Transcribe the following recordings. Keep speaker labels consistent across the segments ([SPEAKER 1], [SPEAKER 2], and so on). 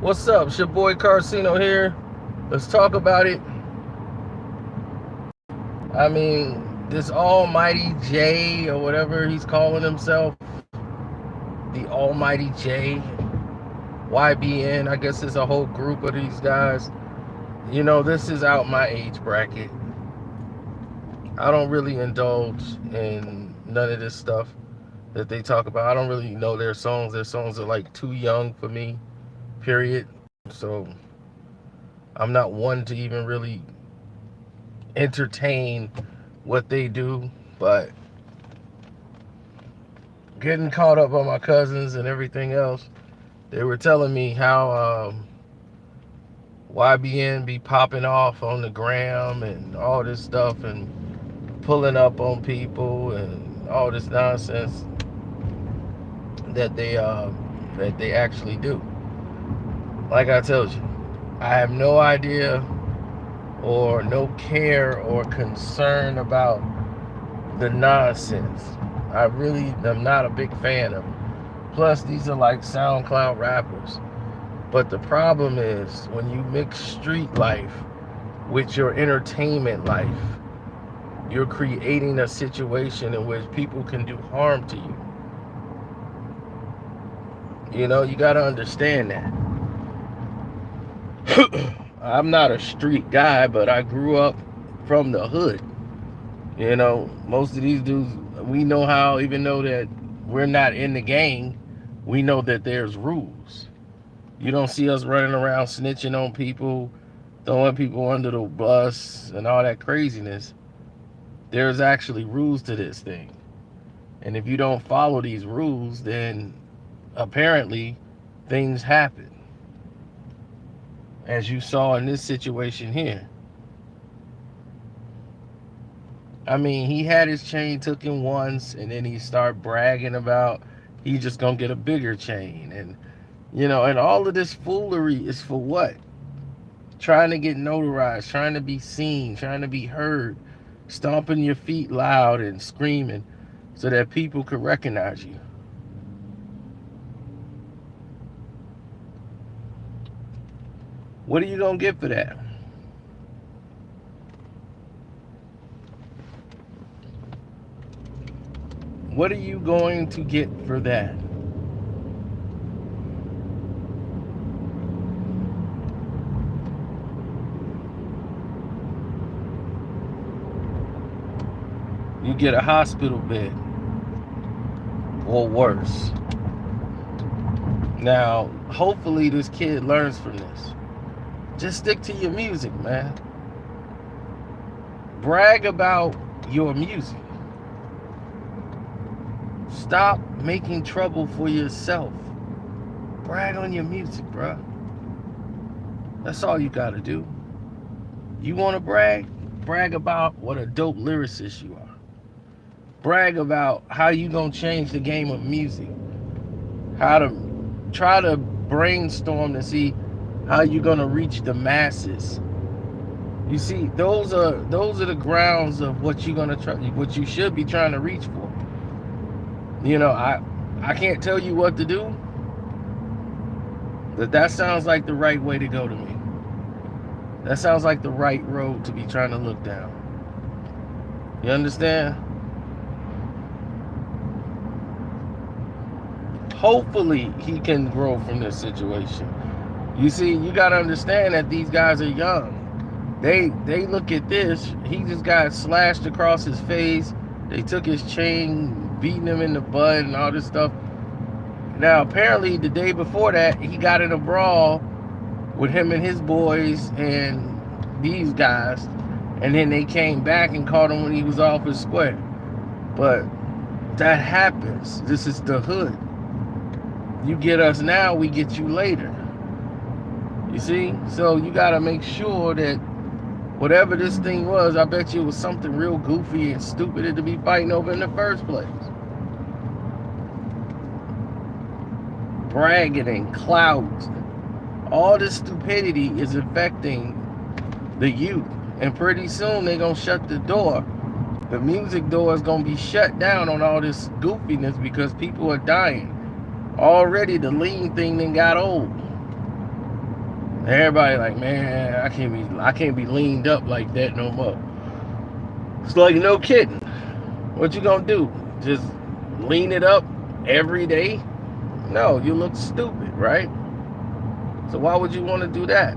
[SPEAKER 1] What's up? It's your boy Carcino here. Let's talk about it. I mean, this almighty J or whatever he's calling himself, the almighty J, YBN, I guess it's a whole group of these guys. You know, this is out my age bracket. I don't really indulge in none of this stuff that they talk about. I don't really know their songs. Their songs are like too young for me, period. So I'm not one to even really entertain what they do, but getting caught up on my cousins and everything else, they were telling me how YBN be popping off on the gram and all this stuff and pulling up on people and all this nonsense that they actually do. Like I told you, I have no idea or no care or concern about the nonsense. I really am not a big fan of it. Plus, these are like SoundCloud rappers. But the problem is when you mix street life with your entertainment life, you're creating a situation in which people can do harm to you. You know, you got to understand that. I'm not a street guy, but I grew up from the hood. You know, most of these dudes, we know how, even though that we're not in the gang, we know that there's rules. You don't see us running around snitching on people, throwing people under the bus and all that craziness. There's actually rules to this thing. And if you don't follow these rules, then apparently things happen. As you saw in this situation here. I mean, he had his chain taken once, and then he started bragging about he's just gonna get a bigger chain. And, you know, and all of this foolery is for what? Trying to get notarized, trying to be seen, trying to be heard, stomping your feet loud and screaming so that people can recognize you. What are you gonna get for that? What are you going to get for that? You get a hospital bed or worse. Now, hopefully this kid learns from this. Just stick to your music, man. Brag about your music. Stop making trouble for yourself. Brag on your music, bro. That's all you gotta do. You wanna brag? Brag about what a dope lyricist you are. Brag about how you gonna change the game of music. How to try to brainstorm to see how you gonna reach the masses. You see, those are the grounds of what you're gonna try, what you should be trying to reach for. You know, I can't tell you what to do, but that sounds like the right way to go to me. That sounds like the right road to be trying to look down. You understand? Hopefully he can grow from this situation. You see, you got to understand that these guys are young. They look at this. He just got slashed across his face. They took his chain, beating him in the butt and all this stuff. Now, apparently, the day before that, he got in a brawl with him and his boys and these guys. And then they came back and caught him when he was off his square. But that happens. This is the hood. You get us now, we get you later. You see? So you got to make sure that whatever this thing was, I bet you it was something real goofy and stupid to be fighting over in the first place. Bragging and clout. All this stupidity is affecting the youth. And pretty soon they're going to shut the door. The music door is going to be shut down on all this goofiness because people are dying. Already the lean thing then got old. Everybody like, man, I can't be leaned up like that no more. It's like, no kidding. What you gonna do? Just lean it up every day? No, you look stupid, right? So why would you want to do that?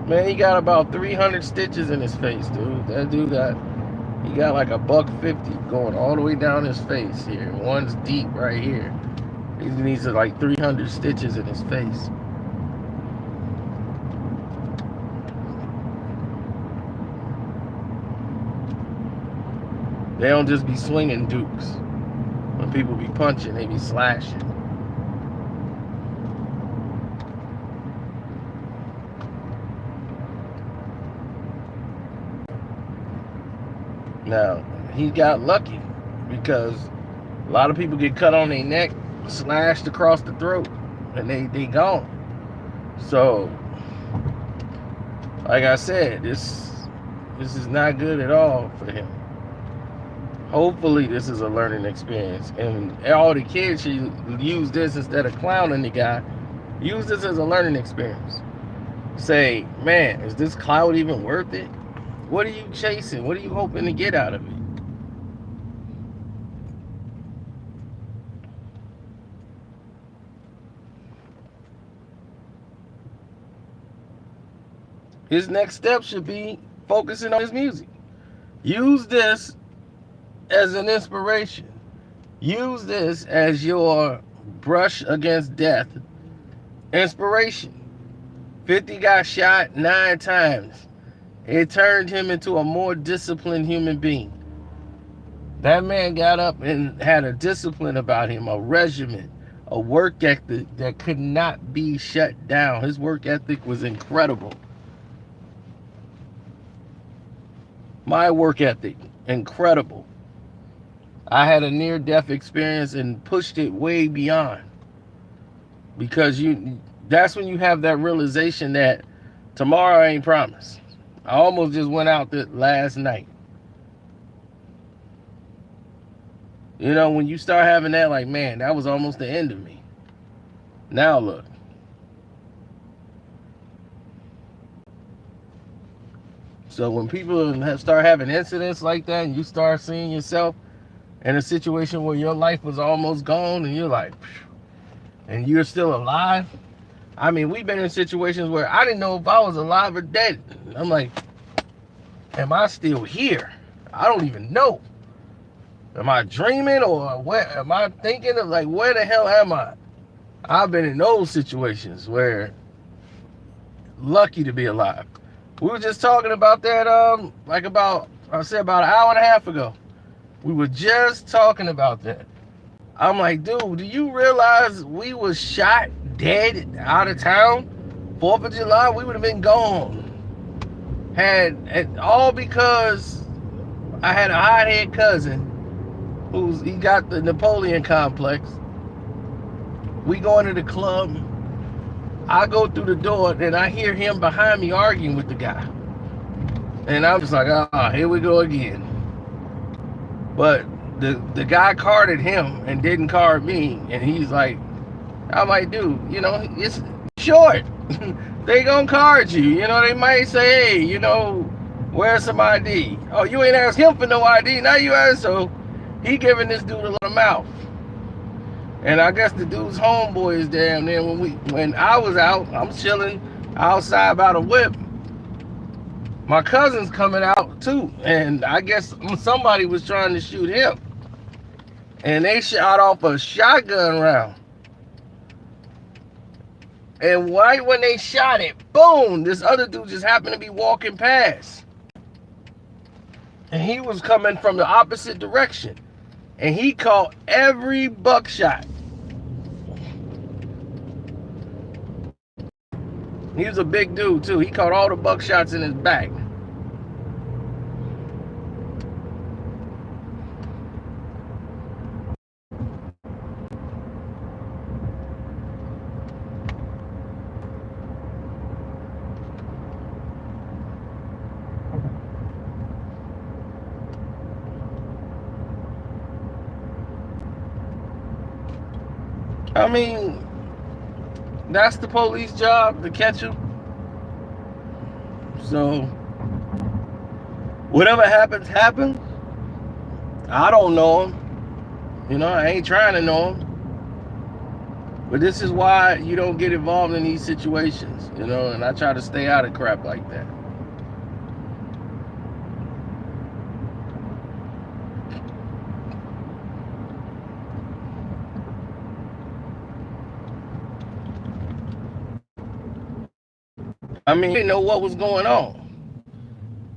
[SPEAKER 1] Man, he got about 300 stitches in his face, dude. That dude he got like $150 going all the way down his face here. One's deep right here. He needs like 300 stitches in his face. They don't just be swinging dukes. When people be punching, they be slashing. Now, he got lucky because a lot of people get cut on their neck, slashed across the throat, and they gone. So, like I said, this is not good at all for him. Hopefully this is a learning experience, and all the kids should use this instead of clowning the guy. Use this as a learning experience. Say, man, is this clout even worth it? What are you chasing? What are you hoping to get out of it? His next step should be focusing on his music. Use this as an inspiration. Use this as your brush against death inspiration. 50 got shot 9 times. It turned him into a more disciplined human being. That man got up and had a discipline about him, a regimen, a work ethic that could not be shut down. His work ethic was incredible. My work ethic, incredible. I had a near-death experience and pushed it way beyond. Because that's when you have that realization that tomorrow ain't promised. I almost just went out last night. You know, when you start having that, like, man, that was almost the end of me. Now look. So when people start having incidents like that, and you start seeing yourself in a situation where your life was almost gone, and you're like, and you're still alive. I mean, we've been in situations where I didn't know if I was alive or dead. I'm like, am I still here? I don't even know. Am I dreaming, or what? Am I thinking of, like, where the hell am I? I've been in those situations where lucky to be alive. We were just talking about that, about an hour and a half ago. We were just talking about that. I'm like, dude, do you realize we was shot dead out of town? 4th of July, we would have been gone. All because I had a hothead cousin he got the Napoleon complex. We go into the club. I go through the door, and I hear him behind me arguing with the guy. And I'm just like, here we go again. But the guy carded him and didn't card me. And he's like, I'm like, dude, you know, it's short. They gonna card you. You know, they might say, hey, you know, where's some ID? Oh, you ain't asked him for no ID. Now you ask. So he giving this dude a little mouth. And I guess the dude's homeboy is down there. When I was out, I'm chilling outside by the whip. My cousin's coming out too. And I guess somebody was trying to shoot him. And they shot off a shotgun round. And right when they shot it, boom, this other dude just happened to be walking past. And he was coming from the opposite direction. And he caught every buckshot. He was a big dude too. He caught all the buckshots in his back. I mean, that's the police job, to catch him. So, whatever happens, happens. I don't know him. You know, I ain't trying to know him. But this is why you don't get involved in these situations, you know, and I try to stay out of crap like that. I mean, they didn't know what was going on.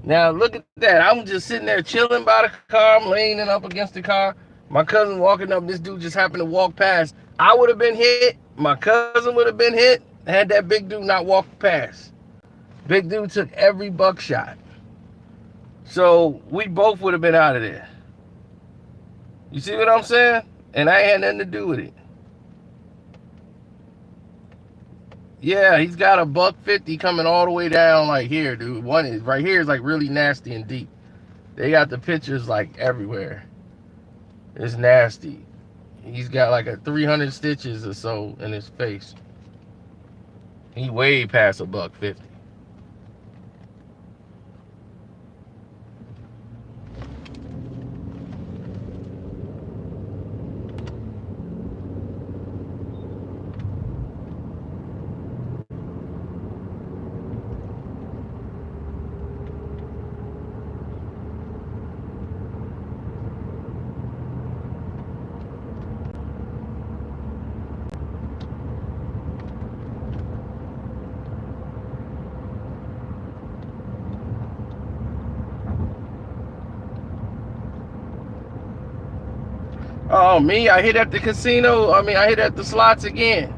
[SPEAKER 1] Now, look at that. I'm just sitting there chilling by the car. I'm leaning up against the car. My cousin walking up. This dude just happened to walk past. I would have been hit. My cousin would have been hit. Had that big dude not walked past. Big dude took every buckshot. So we both would have been out of there. You see what I'm saying? And I ain't had nothing to do with it. Yeah, he's got a $150 coming all the way down like here, dude. One is right here is like really nasty and deep. They got the pictures like everywhere. It's nasty. He's got like a 300 stitches or so in his face. He way past a $150. Oh, me? I hit at the casino. I mean, I hit at the slots again.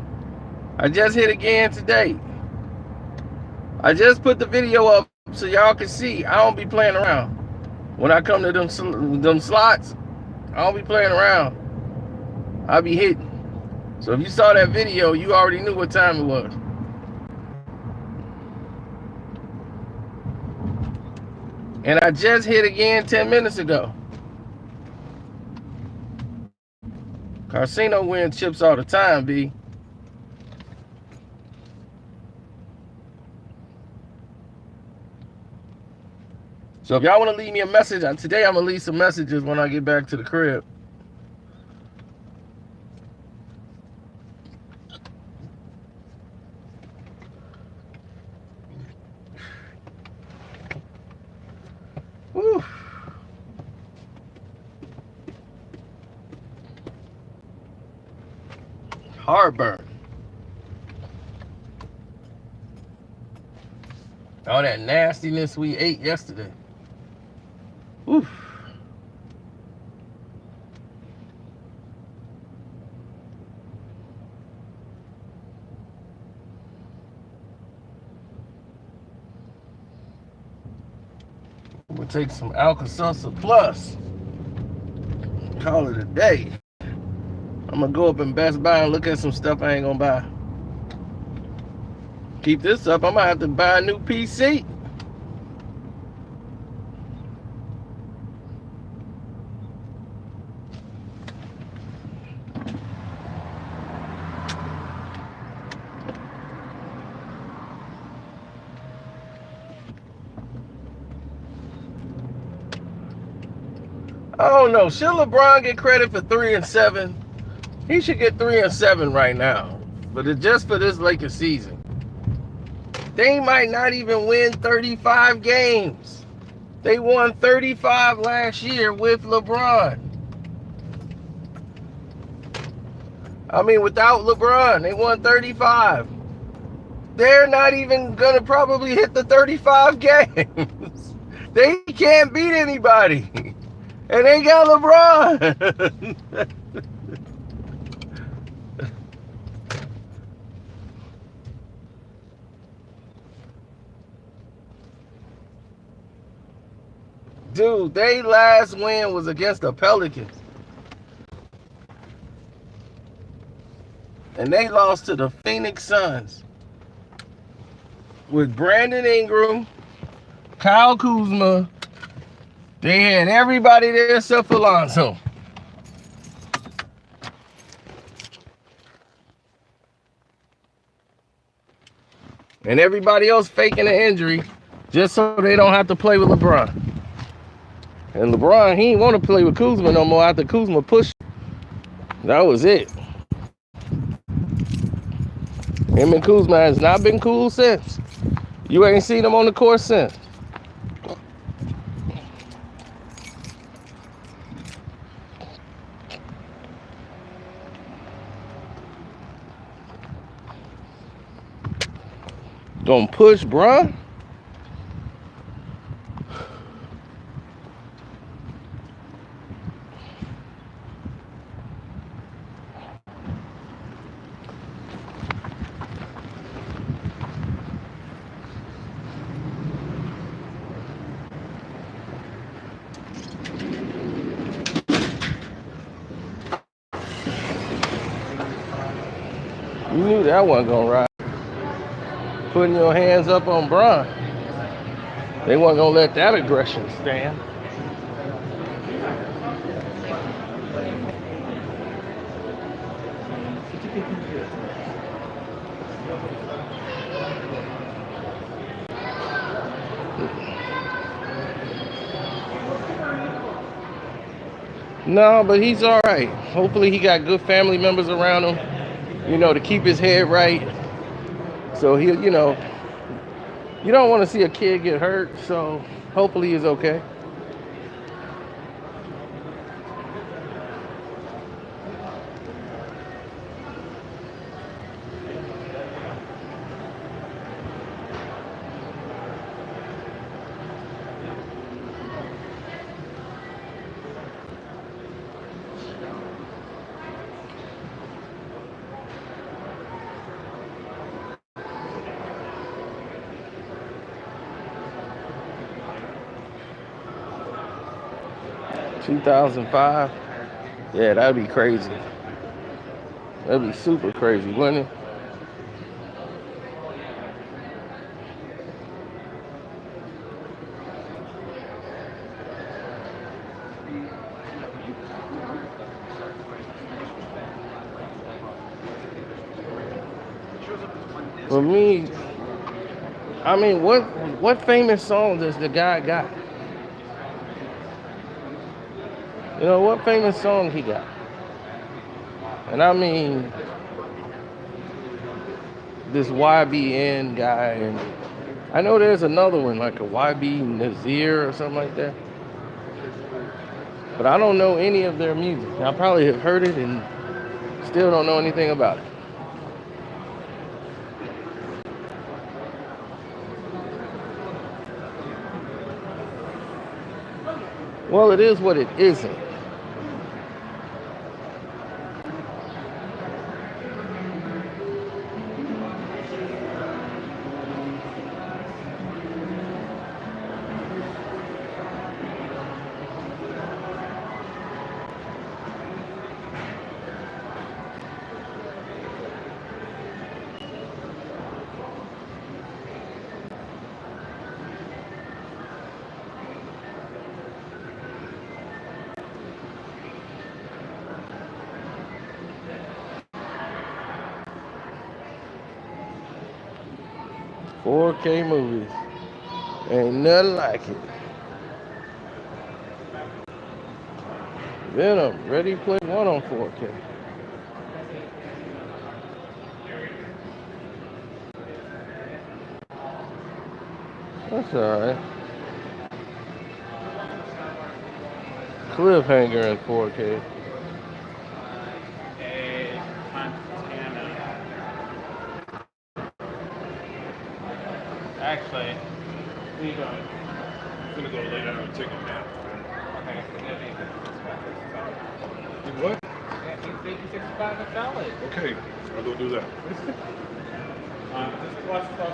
[SPEAKER 1] I just hit again today. I just put the video up so y'all can see. I don't be playing around. When I come to them slots, I don't be playing around. I be hitting. So if you saw that video, you already knew what time it was. And I just hit again 10 minutes ago. Casino win chips all the time, B. So if y'all want to leave me a message, today I'm going to leave some messages when I get back to the crib. Woo. Heartburn. All that nastiness we ate yesterday. Oof. We'll take some Alka-Seltzer Plus. Call it a day. I'm gonna go up in Best Buy and look at some stuff I ain't gonna buy. Keep this up, I might have to buy a new PC. I don't know. Should LeBron get credit for 3 and 7? He should get 3 and 7 right now. But it's just for this Lakers season. They might not even win 35 games. They won 35 last year with LeBron. I mean, without LeBron, they won 35. They're not even going to probably hit the 35 games. They can't beat anybody. And they got LeBron. Dude, their last win was against the Pelicans. And they lost to the Phoenix Suns. With Brandon Ingram, Kyle Kuzma. They had everybody there except for Lonzo. And everybody else faking an injury just so they don't have to play with LeBron. And LeBron, he didn't want to play with Kuzma no more after Kuzma pushed him. That was it. Him and Kuzma has not been cool since. You ain't seen him on the court since. Gonna push Bron? You knew that wasn't gonna ride. Putting your hands up on Bron. They weren't gonna let that aggression stand. No, but he's all right. Hopefully he got good family members around him, you know, to keep his head right. So he'll, you know, you don't want to see a kid get hurt, so hopefully he's okay. $2,005. Yeah, that'd be crazy. That'd be super crazy, wouldn't it? For me, I mean, what famous song does the guy got? You know, what famous song he got? And I mean, this YBN guy, and I know there's another one, like a YB Nazir or something like that. But I don't know any of their music. I probably have heard it and still don't know anything about it. Well, it is what it isn't. $4K movies. Ain't nothing like it. Venom, Ready Player One on 4K. That's alright. Cliffhanger in 4K.
[SPEAKER 2] Actually, we go. I'm gonna go lay down and take a nap. Okay. What?
[SPEAKER 3] Yeah, 65 a salad.
[SPEAKER 2] Okay, I'll go do that.
[SPEAKER 3] Just watch the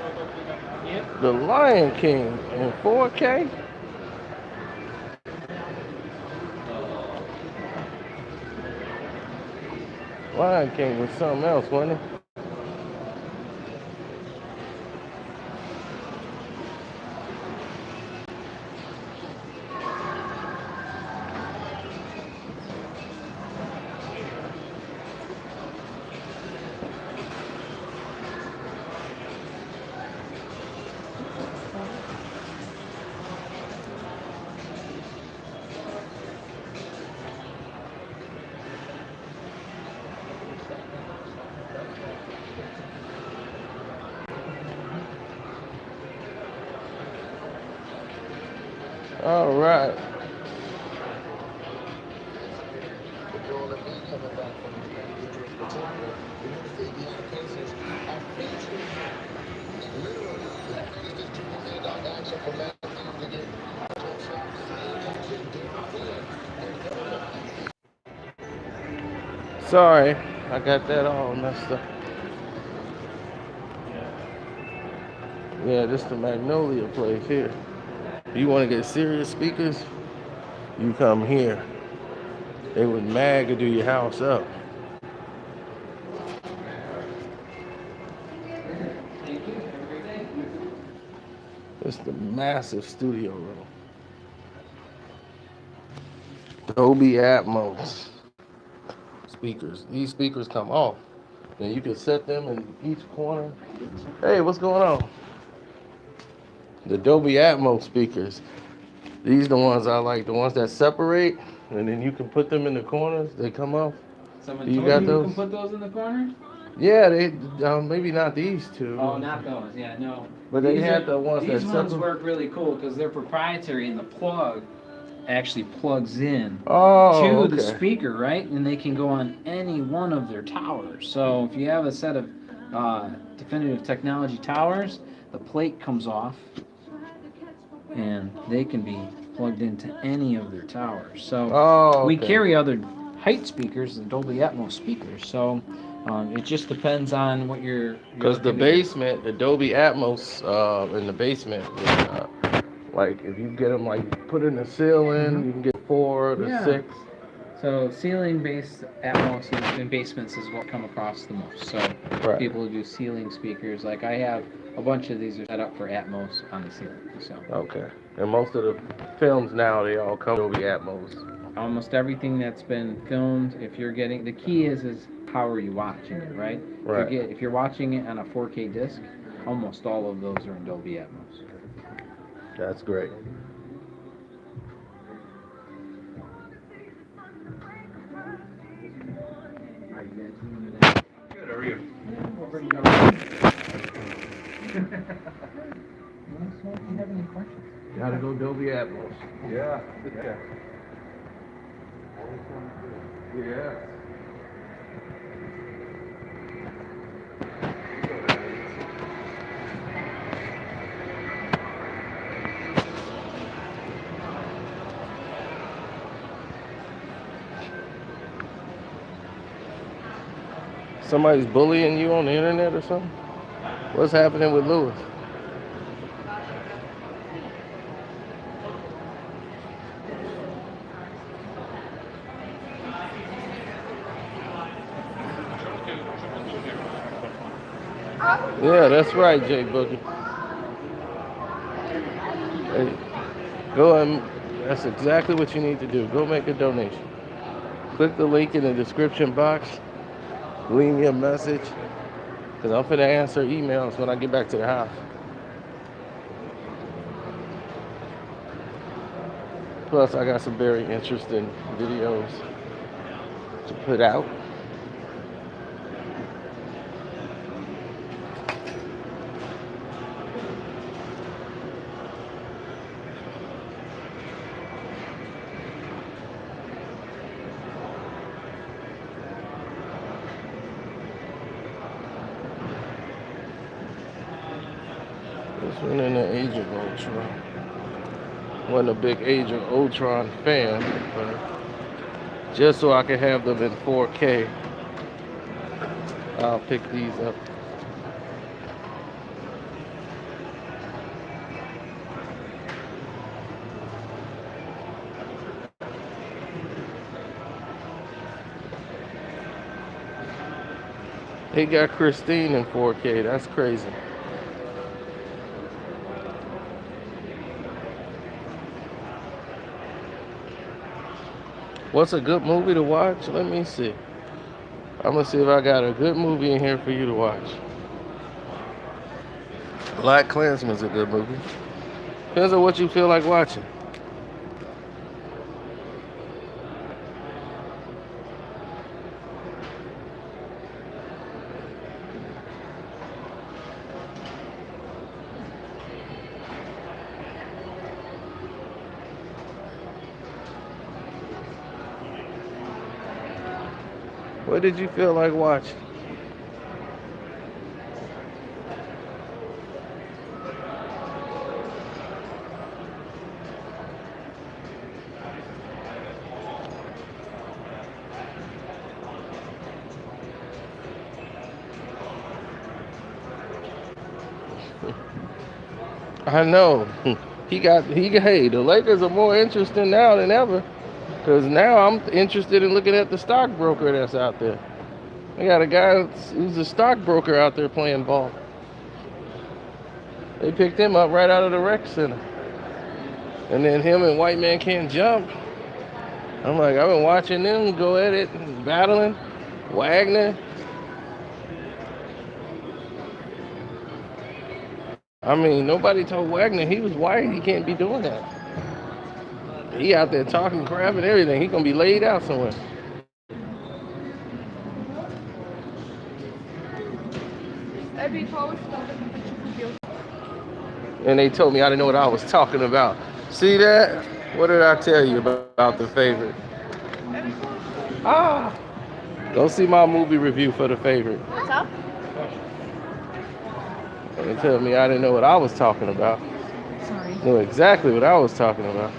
[SPEAKER 3] yeah.
[SPEAKER 1] The Lion King in 4K? Lion King was something else, wasn't it? All right. Sorry, I got that all messed up. Yeah, this the Magnolia place here. You want to get serious speakers? You come here. They would mag or do your house up. It's the massive studio room. Dolby Atmos speakers. These speakers come off. And you can set them in each corner. Hey, what's going on? The Dolby Atmos speakers. These are the ones I like, the ones that separate, and then you can put them in the corners. They come off.
[SPEAKER 3] Someone
[SPEAKER 1] You
[SPEAKER 3] told
[SPEAKER 1] got
[SPEAKER 3] you
[SPEAKER 1] those?
[SPEAKER 3] can put those in the corner?
[SPEAKER 1] Yeah, they maybe not these two.
[SPEAKER 3] Oh, not those. Yeah, no.
[SPEAKER 1] But they had the ones that
[SPEAKER 3] These ones
[SPEAKER 1] separate.
[SPEAKER 3] work really cool because they're proprietary, and the plug actually plugs in
[SPEAKER 1] Oh,
[SPEAKER 3] to the
[SPEAKER 1] okay.
[SPEAKER 3] speaker, right? And they can go on any one of their towers. So if you have a set of definitive technology towers, the plate comes off, and they can be plugged into any of their towers. So
[SPEAKER 1] Oh,
[SPEAKER 3] we
[SPEAKER 1] okay.
[SPEAKER 3] carry other height speakers, the Dolby Atmos speakers. So it just depends on what you're.
[SPEAKER 1] Because the basement, the Dolby Atmos in the basement, like if you get them like put in the ceiling, you can get 4 to
[SPEAKER 3] Yeah.
[SPEAKER 1] 6.
[SPEAKER 3] So ceiling-based Atmos in basements is what come across the most. So
[SPEAKER 1] Right.
[SPEAKER 3] people who do ceiling speakers, like I have a bunch of these are set up for Atmos on the ceiling. So
[SPEAKER 1] Okay. And most of the films now, they all come with Dolby Atmos.
[SPEAKER 3] almost everything that's been filmed, if you're getting, the key is how are you watching it, right?
[SPEAKER 1] Right.
[SPEAKER 3] If you're watching it on a 4K disc, almost all of those are in Dolby Atmos.
[SPEAKER 1] That's great.
[SPEAKER 2] Good, how are you?
[SPEAKER 1] Gotta go Dolby Atmos.
[SPEAKER 2] Yeah.
[SPEAKER 1] Yeah. Somebody's bullying you on the internet or something? What's happening with Lewis? Yeah, that's right, Jay Boogie. Hey, go and that's exactly what you need to do. Go make a donation. Click the link in the description box. Leave me a message, because I'm finna answer emails when I get back to the house. Plus, I got some very interesting videos to put out. This one in the Age of Ultron. Wasn't a big Age of Ultron fan, but just so I can have them in 4K, I'll pick these up. They got Christine in 4K. That's crazy. What's a good movie to watch? Let me see. I'm gonna see if I got a good movie in here for you to watch. Black Klansman's a good movie. Depends on what you feel like watching. What did you feel like watching? I know. Hey, the Lakers are more interesting now than ever. Because now I'm interested in looking at the stockbroker that's out there. They got a guy who's a stockbroker out there playing ball. They picked him up right out of the rec center. And then him and White Man Can't Jump. I'm like, I've been watching them go at it, battling. Wagner. I mean, nobody told Wagner he was white. He can't be doing that. He out there talking crap and everything. He gonna be laid out somewhere. And they told me I didn't know what I was talking about. See that? What did I tell you about The Favorite? Go see my movie review for The Favorite.
[SPEAKER 4] What's up?
[SPEAKER 1] And they told me I didn't know what I was talking about.
[SPEAKER 4] Sorry.
[SPEAKER 1] Knew exactly what I was talking about.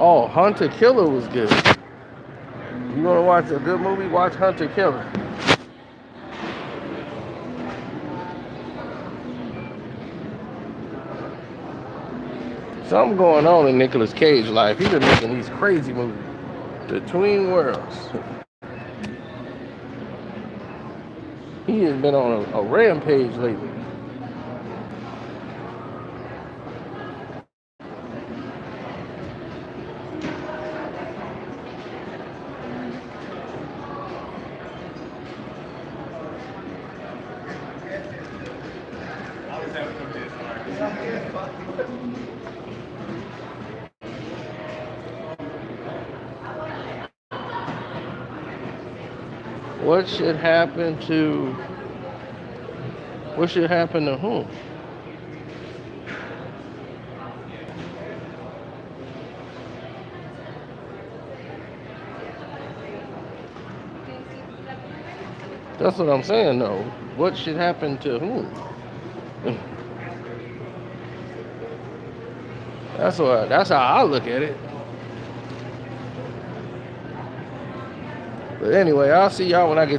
[SPEAKER 1] Oh, Hunter Killer was good. You want to watch a good movie? Watch Hunter Killer. Something going on in Nicolas Cage's life. He's been making these crazy movies. Between Worlds. He has been on a rampage lately. What should happen to whom? That's what I'm saying though. What should happen to whom? That's how I look at it. But anyway, I'll see y'all when I get to